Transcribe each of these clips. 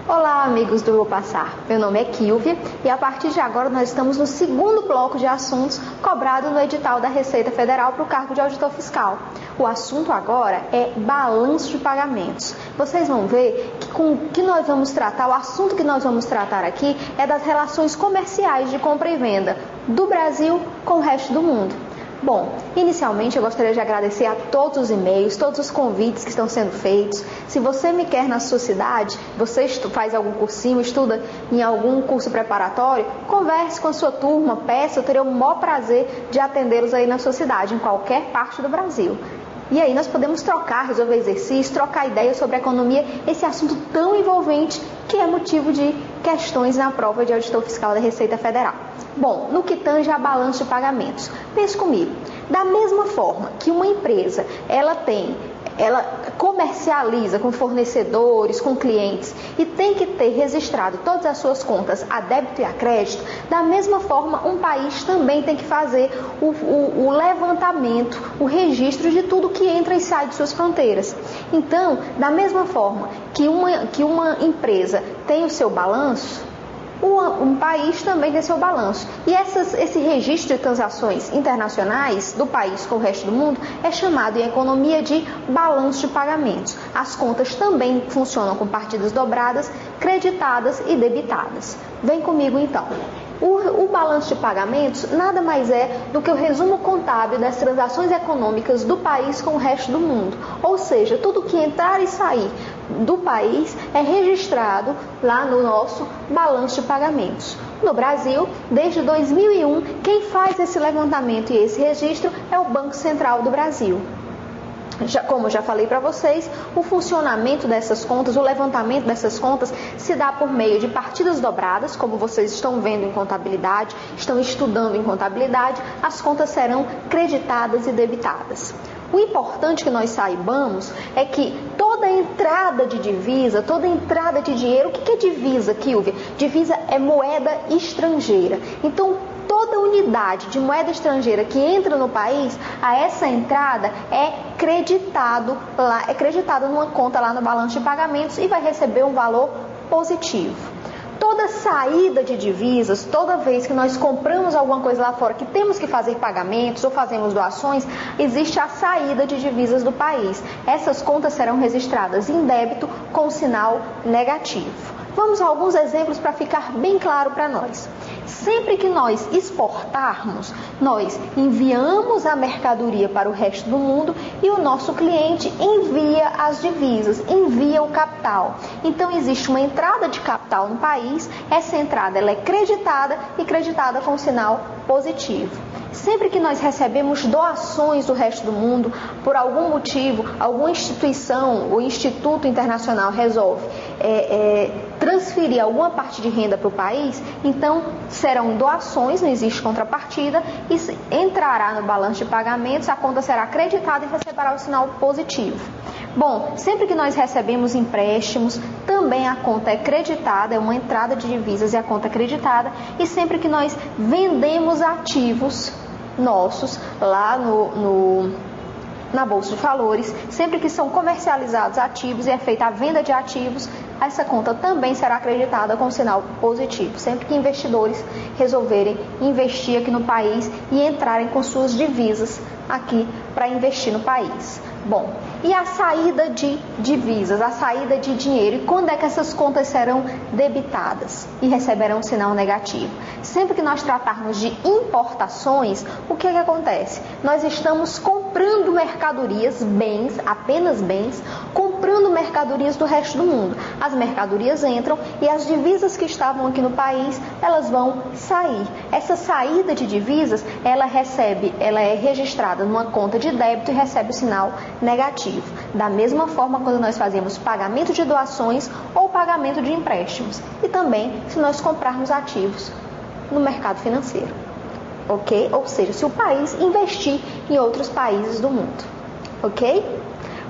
Olá, amigos do Vou Passar. Meu nome é Kilvia e a partir de agora nós estamos no segundo bloco de assuntos cobrado no edital da Receita Federal para o cargo de auditor fiscal. O assunto agora é balanço de pagamentos. Vocês vão ver que com o que nós vamos tratar, o assunto que nós vamos tratar aqui é das relações comerciais de compra e venda do Brasil com o resto do mundo. Bom, inicialmente eu gostaria de agradecer a todos os e-mails, todos os convites que estão sendo feitos. Se você me quer na sua cidade, você faz algum cursinho, estuda em algum curso preparatório, converse com a sua turma, peça, eu terei o maior prazer de atendê-los aí na sua cidade, em qualquer parte do Brasil. E aí nós podemos trocar, resolver exercícios, trocar ideias sobre a economia, esse assunto tão envolvente que é motivo de questões na prova de auditor fiscal da Receita Federal. Bom, no que tange a balanço de pagamentos, pense comigo, da mesma forma que uma empresa, ela comercializa com fornecedores, com clientes e tem que ter registrado todas as suas contas a débito e a crédito, da mesma forma um país também tem que fazer o levantamento, o registro de tudo que entra e sai de suas fronteiras. Então, da mesma forma que uma empresa tem o seu balanço, um país também tem seu balanço. E esse registro de transações internacionais do país com o resto do mundo é chamado em economia de balanço de pagamentos. As contas também funcionam com partidas dobradas, creditadas e debitadas. Vem comigo então. O balanço de pagamentos nada mais é do que o resumo contábil das transações econômicas do país com o resto do mundo. Ou seja, tudo que entrar e sair do país é registrado lá no nosso balanço de pagamentos. No Brasil, desde 2001, quem faz esse levantamento e esse registro é o Banco Central do Brasil. Como eu já falei para vocês, o funcionamento dessas contas, o levantamento dessas contas se dá por meio de partidas dobradas, como vocês estão vendo em contabilidade, estão estudando em contabilidade, as contas serão creditadas e debitadas. O importante que nós saibamos é que toda entrada de divisa, toda entrada de dinheiro, o que é divisa, Kilvia? Divisa é moeda estrangeira. Então, toda unidade de moeda estrangeira que entra no país, a essa entrada é creditada numa conta lá no balanço de pagamentos e vai receber um valor positivo. Toda saída de divisas, toda vez que nós compramos alguma coisa lá fora que temos que fazer pagamentos ou fazemos doações, existe a saída de divisas do país. Essas contas serão registradas em débito com sinal negativo. Vamos a alguns exemplos para ficar bem claro para nós. Sempre que nós exportarmos, nós enviamos a mercadoria para o resto do mundo e o nosso cliente envia as divisas, envia o capital. Então existe uma entrada de capital no país, essa entrada ela é creditada e creditada com sinal positivo. Sempre que nós recebemos doações do resto do mundo, por algum motivo, alguma instituição ou instituto internacional resolve transferir alguma parte de renda para o país, então serão doações, não existe contrapartida, e entrará no balanço de pagamentos, a conta será creditada e receberá o sinal positivo. Bom, sempre que nós recebemos empréstimos, também a conta é creditada, é uma entrada de divisas e a conta é creditada, e sempre que nós vendemos ativos nossos lá na Bolsa de Valores, sempre que são comercializados ativos e é feita a venda de ativos, essa conta também será acreditada com sinal positivo, sempre que investidores resolverem investir aqui no país e entrarem com suas divisas aqui para investir no país. Bom, e a saída de divisas, a saída de dinheiro, e quando é que essas contas serão debitadas e receberão um sinal negativo? Sempre que nós tratarmos de importações, o que acontece? Nós estamos comprando mercadorias, bens, apenas bens, comprando mercadorias do resto do mundo. As mercadorias entram e as divisas que estavam aqui no país, elas vão sair. Essa saída de divisas, ela é registrada numa conta de débito e recebe o sinal negativo. Da mesma forma quando nós fazemos pagamento de doações ou pagamento de empréstimos. E também se nós comprarmos ativos no mercado financeiro. Ok? Ou seja, se o país investir em outros países do mundo. Ok?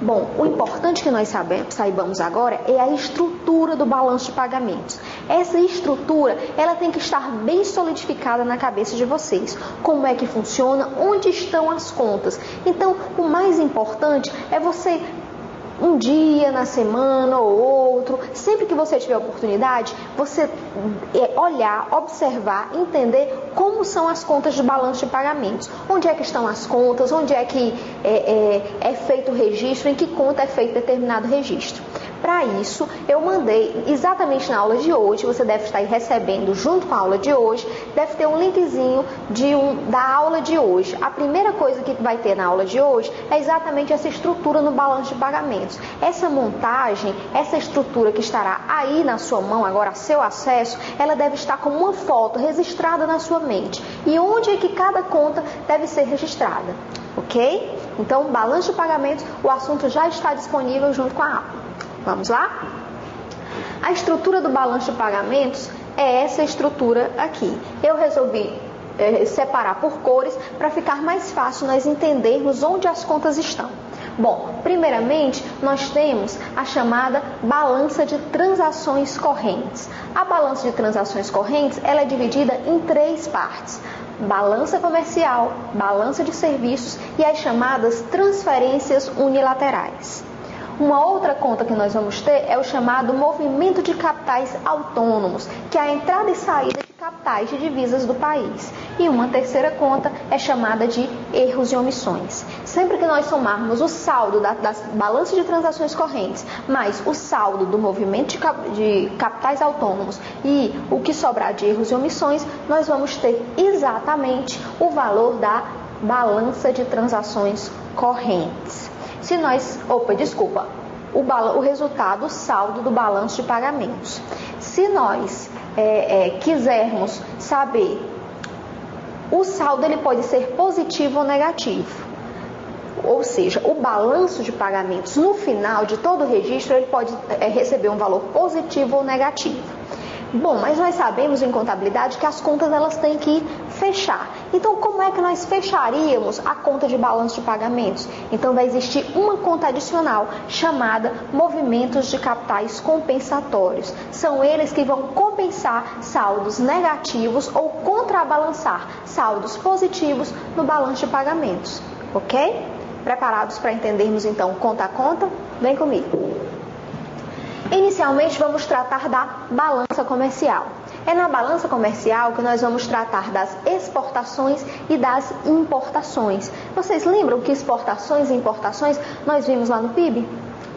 Bom, o importante que nós saibamos agora é a estrutura do balanço de pagamentos. Essa estrutura, ela tem que estar bem solidificada na cabeça de vocês. Como é que funciona, onde estão as contas. Então, o mais importante é você um dia na semana ou outro, sempre que você tiver oportunidade, você olhar, observar, entender como são as contas de balanço de pagamentos. Onde é que estão as contas, onde é que é feito o registro, em que conta é feito determinado registro. Para isso, eu mandei exatamente na aula de hoje, você deve estar aí recebendo junto com a aula de hoje, deve ter um linkzinho da aula de hoje. A primeira coisa que vai ter na aula de hoje é exatamente essa estrutura no balanço de pagamentos. Essa montagem, essa estrutura que estará aí na sua mão, agora a seu acesso, ela deve estar como uma foto registrada na sua mente. E onde é que cada conta deve ser registrada, ok? Então, balanço de pagamentos, o assunto já está disponível junto com a aula. Vamos lá? A estrutura do balanço de pagamentos é essa estrutura aqui. Eu resolvi separar por cores para ficar mais fácil nós entendermos onde as contas estão. Bom, primeiramente, nós temos a chamada balança de transações correntes. A balança de transações correntes, ela é dividida em 3 partes. Balança comercial, balança de serviços e as chamadas transferências unilaterais. Uma outra conta que nós vamos ter é o chamado movimento de capitais autônomos, que é a entrada e saída de capitais de divisas do país. E uma terceira conta é chamada de erros e omissões. Sempre que nós somarmos o saldo das balanças de transações correntes, mais o saldo do movimento de capitais autônomos e o que sobrar de erros e omissões, nós vamos ter exatamente o valor da balança de transações correntes. Se nós, o resultado, o saldo do balanço de pagamentos. Se nós quisermos saber, o saldo ele pode ser positivo ou negativo. Ou seja, o balanço de pagamentos no final de todo o registro ele pode receber um valor positivo ou negativo. Bom, mas nós sabemos em contabilidade que as contas elas têm que fechar. Então, como é que nós fecharíamos a conta de balanço de pagamentos? Então, vai existir uma conta adicional chamada movimentos de capitais compensatórios. São eles que vão compensar saldos negativos ou contrabalançar saldos positivos no balanço de pagamentos. Ok? Preparados para entendermos então conta a conta? Vem comigo. Inicialmente vamos tratar da balança comercial. É na balança comercial que nós vamos tratar das exportações e das importações. Vocês lembram que exportações e importações nós vimos lá no PIB?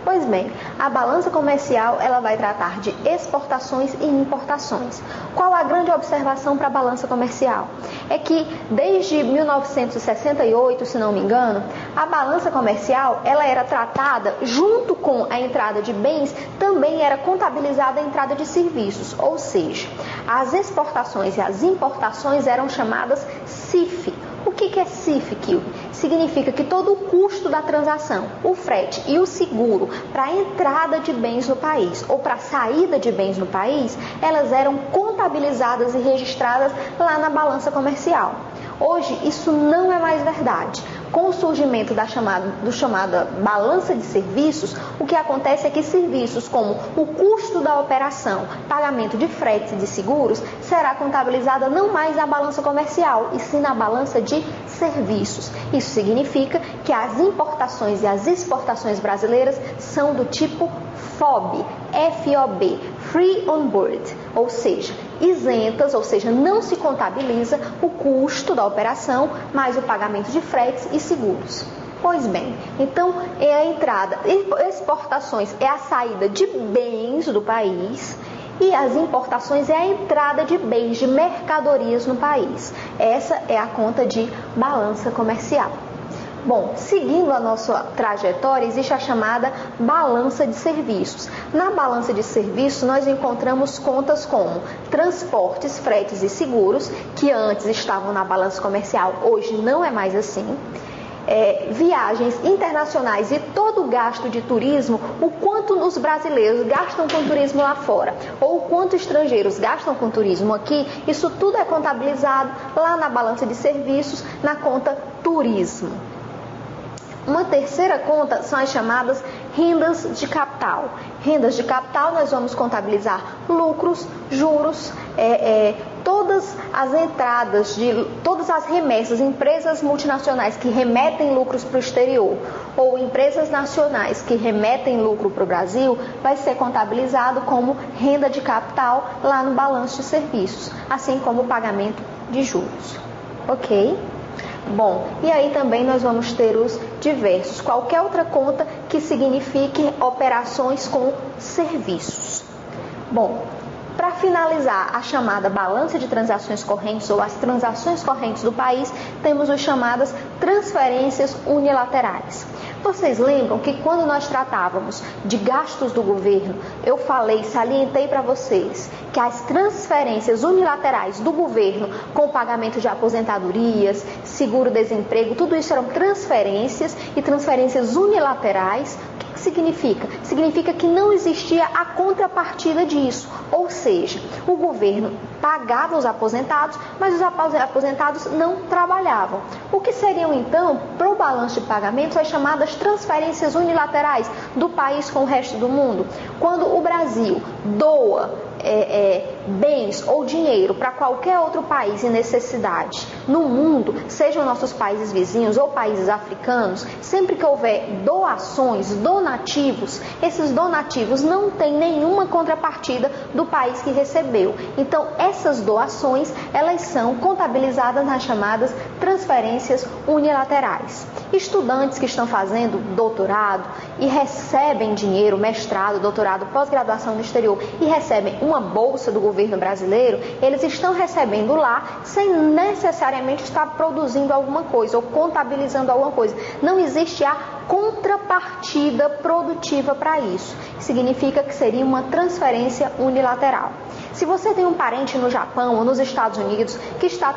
Pois bem, a balança comercial ela vai tratar de exportações e importações. Qual a grande observação para a balança comercial? É que desde 1968, se não me engano, a balança comercial ela era tratada junto com a entrada de bens, também era contabilizada a entrada de serviços, ou seja, as exportações e as importações eram chamadas CIF. O que é CIF, Kilvin? Significa que todo o custo da transação, o frete e o seguro para a entrada de bens no país ou para a saída de bens no país, elas eram contabilizadas e registradas lá na balança comercial. Hoje, isso não é mais verdade. Com o surgimento do chamada balança de serviços, o que acontece é que serviços como o custo da operação, pagamento de fretes e de seguros, será contabilizada não mais na balança comercial, e sim na balança de serviços. Isso significa que as importações e as exportações brasileiras são do tipo FOB, F-O-B, Free on Board, ou seja, isentas, ou seja, não se contabiliza o custo da operação, mais o pagamento de fretes e seguros. Pois bem, então é a entrada, exportações é a saída de bens do país e as importações é a entrada de bens, de mercadorias no país. Essa é a conta de balança comercial. Bom, seguindo a nossa trajetória, existe a chamada balança de serviços. Na balança de serviços, nós encontramos contas como transportes, fretes e seguros, que antes estavam na balança comercial, hoje não é mais assim. Viagens internacionais e todo o gasto de turismo, o quanto os brasileiros gastam com turismo lá fora, ou o quanto estrangeiros gastam com turismo aqui, isso tudo é contabilizado lá na balança de serviços, na conta turismo. Uma terceira conta são as chamadas rendas de capital capital. Rendas de capital, nós vamos contabilizar lucros, juros, todas as entradas, todas as remessas, empresas multinacionais que remetem lucros para o exterior ou empresas nacionais que remetem lucro para o Brasil, vai ser contabilizado como renda de capital lá no balanço de serviços, assim como o pagamento de juros. Ok? Bom, e aí também nós vamos ter os diversos, qualquer outra conta que signifique operações com serviços. Bom, para finalizar a chamada balança de transações correntes ou as transações correntes do país, temos as chamadas transferências unilaterais. Vocês lembram que quando nós tratávamos de gastos do governo, eu salientei para vocês que as transferências unilaterais do governo com pagamento de aposentadorias, seguro-desemprego, tudo isso eram transferências e transferências unilaterais. O que significa? Significa que não existia a contrapartida disso, ou seja, o governo pagava os aposentados, mas os aposentados não trabalhavam. O que seriam então, para o balanço de pagamentos, as chamadas transferências unilaterais do país com o resto do mundo? Quando o Brasil doa bens ou dinheiro para qualquer outro país em necessidade no mundo, sejam nossos países vizinhos ou países africanos, sempre que houver doações, donativos, esses donativos não têm nenhuma contrapartida do país que recebeu. Então, essas doações, elas são contabilizadas nas chamadas transferências unilaterais. Estudantes que estão fazendo doutorado e recebem dinheiro, mestrado, doutorado, pós-graduação no exterior e recebem uma bolsa do governo brasileiro, eles estão recebendo lá sem necessariamente estar produzindo alguma coisa ou contabilizando alguma coisa. Não existe a contrapartida produtiva para isso. Significa que seria uma transferência unilateral. Se você tem um parente no Japão ou nos Estados Unidos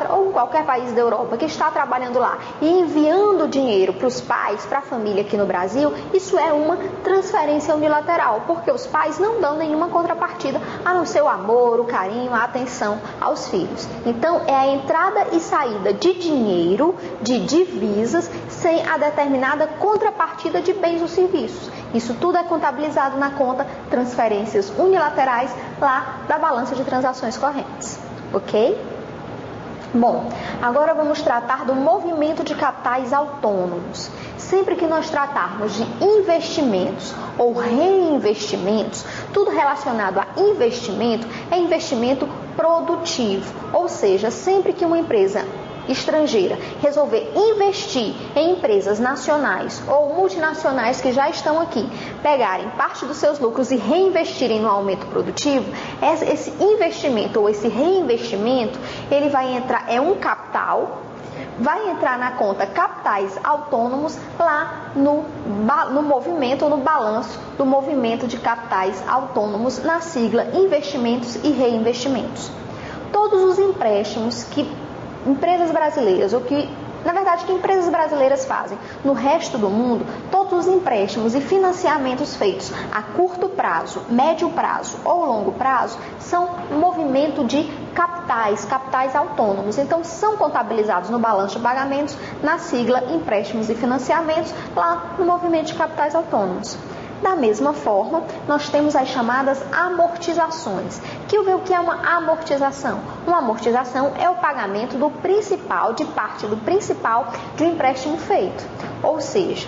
ou em qualquer país da Europa que está trabalhando lá e enviando dinheiro para os pais, para a família aqui no Brasil, isso é uma transferência unilateral, porque os pais não dão nenhuma contrapartida a não ser o amor, o carinho, a atenção aos filhos. Então é a entrada e saída de dinheiro, de divisas, sem a determinada contrapartida de bens ou serviços. Isso tudo é contabilizado na conta transferências unilaterais lá da balança de transações correntes, ok? Bom, agora vamos tratar do movimento de capitais autônomos. Sempre que nós tratarmos de investimentos ou reinvestimentos, tudo relacionado a investimento é investimento produtivo, ou seja, sempre que uma empresa estrangeira resolver investir em empresas nacionais ou multinacionais que já estão aqui, pegarem parte dos seus lucros e reinvestirem no aumento produtivo, esse investimento ou esse reinvestimento, ele vai entrar, é um capital, vai entrar na conta capitais autônomos lá no movimento ou no balanço do movimento de capitais autônomos, na sigla investimentos e reinvestimentos. Todos os empréstimos que empresas brasileiras, ou que, na verdade, que empresas brasileiras fazem no resto do mundo, todos os empréstimos e financiamentos feitos a curto prazo, médio prazo ou longo prazo, são movimento de capitais autônomos. Então, são contabilizados no balanço de pagamentos, na sigla empréstimos e financiamentos, lá no movimento de capitais autônomos. Da mesma forma, nós temos as chamadas amortizações. O que é uma amortização? Uma amortização é o pagamento do principal, de parte do principal de um empréstimo feito. Ou seja,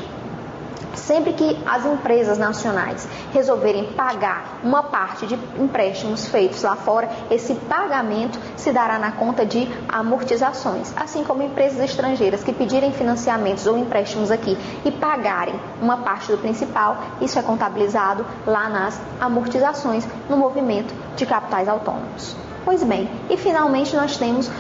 sempre que as empresas nacionais resolverem pagar uma parte de empréstimos feitos lá fora, esse pagamento se dará na conta de amortizações. Assim como empresas estrangeiras que pedirem financiamentos ou empréstimos aqui e pagarem uma parte do principal, isso é contabilizado lá nas amortizações no movimento de capitais autônomos. Pois bem, e finalmente nós temos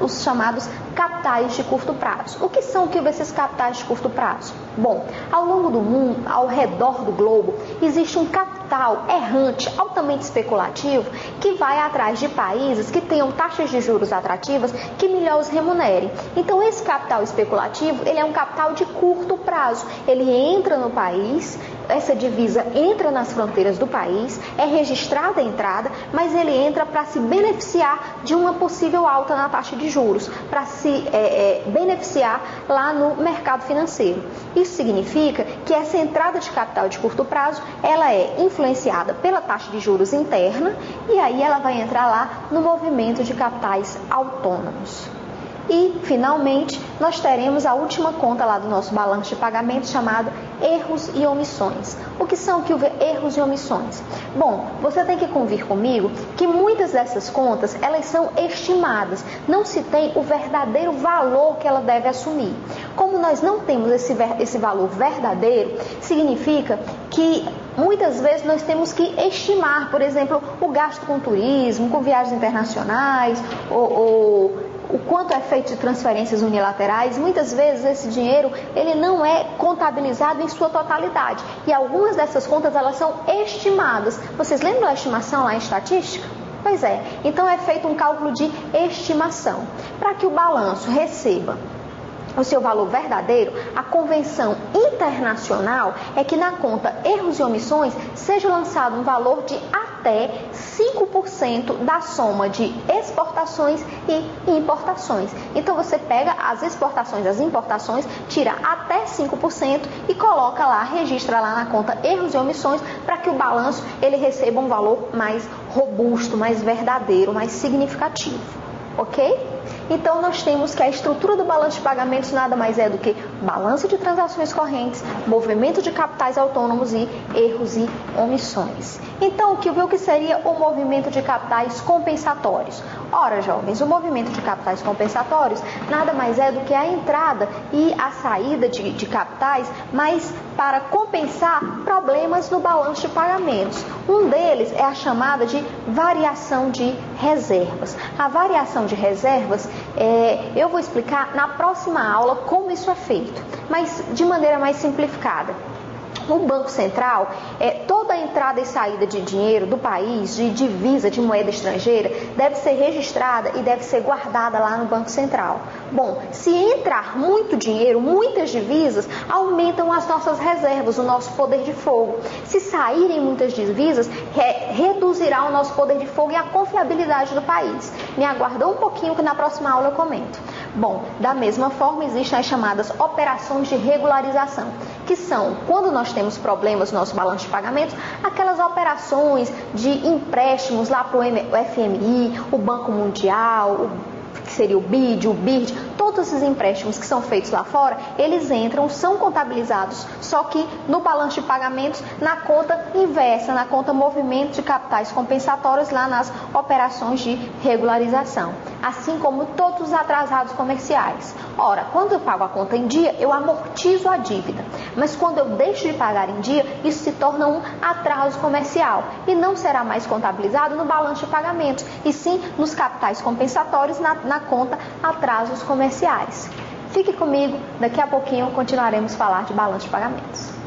os chamados capitais de curto prazo. O que são esses capitais de curto prazo? Bom, ao longo do mundo, ao redor do globo, existe um capital errante, altamente especulativo, que vai atrás de países que tenham taxas de juros atrativas que melhor os remunerem. Então, esse capital especulativo, ele é um capital de curto prazo. Ele entra no país, essa divisa entra nas fronteiras do país, é registrada a entrada, mas ele entra para se beneficiar de uma possível alta na taxa de juros, para se beneficiar lá no mercado financeiro. Isso significa que essa entrada de capital de curto prazo, ela é influenciada pela taxa de juros interna e aí ela vai entrar lá no movimento de capitais autônomos. E, finalmente, nós teremos a última conta lá do nosso balanço de pagamentos chamada erros e omissões. O que são erros e omissões? Bom, você tem que convir comigo que muitas dessas contas, elas são estimadas. Não se tem o verdadeiro valor que ela deve assumir. Como nós não temos esse valor verdadeiro, significa que muitas vezes nós temos que estimar, por exemplo, o gasto com turismo, com viagens internacionais, ou o quanto é feito de transferências unilaterais. Muitas vezes esse dinheiro ele não é contabilizado em sua totalidade e algumas dessas contas elas são estimadas. Vocês lembram da estimação lá em estatística? Pois é, então é feito um cálculo de estimação. Para que o balanço receba o seu valor verdadeiro, a convenção internacional é que na conta erros e omissões seja lançado um valor de até 5% da soma de exportações e importações. Então você pega as exportações e as importações, tira até 5% e coloca lá, registra lá na conta erros e omissões para que o balanço ele receba um valor mais robusto, mais verdadeiro, mais significativo. Ok? Então, nós temos que a estrutura do balanço de pagamentos nada mais é do que balanço de transações correntes, movimento de capitais autônomos e erros e omissões. Então, o que seria o movimento de capitais compensatórios? Ora, jovens, o movimento de capitais compensatórios nada mais é do que a entrada e a saída de capitais, mas para compensar problemas no balanço de pagamentos. Um deles é a chamada de variação de reservas. A variação de reservas, eu vou explicar na próxima aula como isso é feito, mas de maneira mais simplificada. O Banco Central, toda a entrada e saída de dinheiro do país, de divisa, de moeda estrangeira, deve ser registrada e deve ser guardada lá no Banco Central. Bom, se entrar muito dinheiro, muitas divisas, aumentam as nossas reservas, o nosso poder de fogo. Se saírem muitas divisas, reduzirá o nosso poder de fogo e a confiabilidade do país. Me aguarda um pouquinho que na próxima aula eu comento. Bom, da mesma forma existem as chamadas operações de regularização, que são, quando nós temos problemas no nosso balanço de pagamentos, aquelas operações de empréstimos lá para o FMI, o Banco Mundial, que seria o BID, o BIRD, todos esses empréstimos que são feitos lá fora, eles entram, são contabilizados, só que no balanço de pagamentos, na conta inversa, na conta movimento de capitais compensatórios, lá nas operações de regularização, assim como todos os atrasados comerciais. Ora, quando eu pago a conta em dia, eu amortizo a dívida, mas quando eu deixo de pagar em dia, isso se torna um atraso comercial e não será mais contabilizado no balanço de pagamentos, e sim nos capitais compensatórios, na conta atrasos comerciais. Fique comigo, daqui a pouquinho continuaremos a falar de balanço de pagamentos.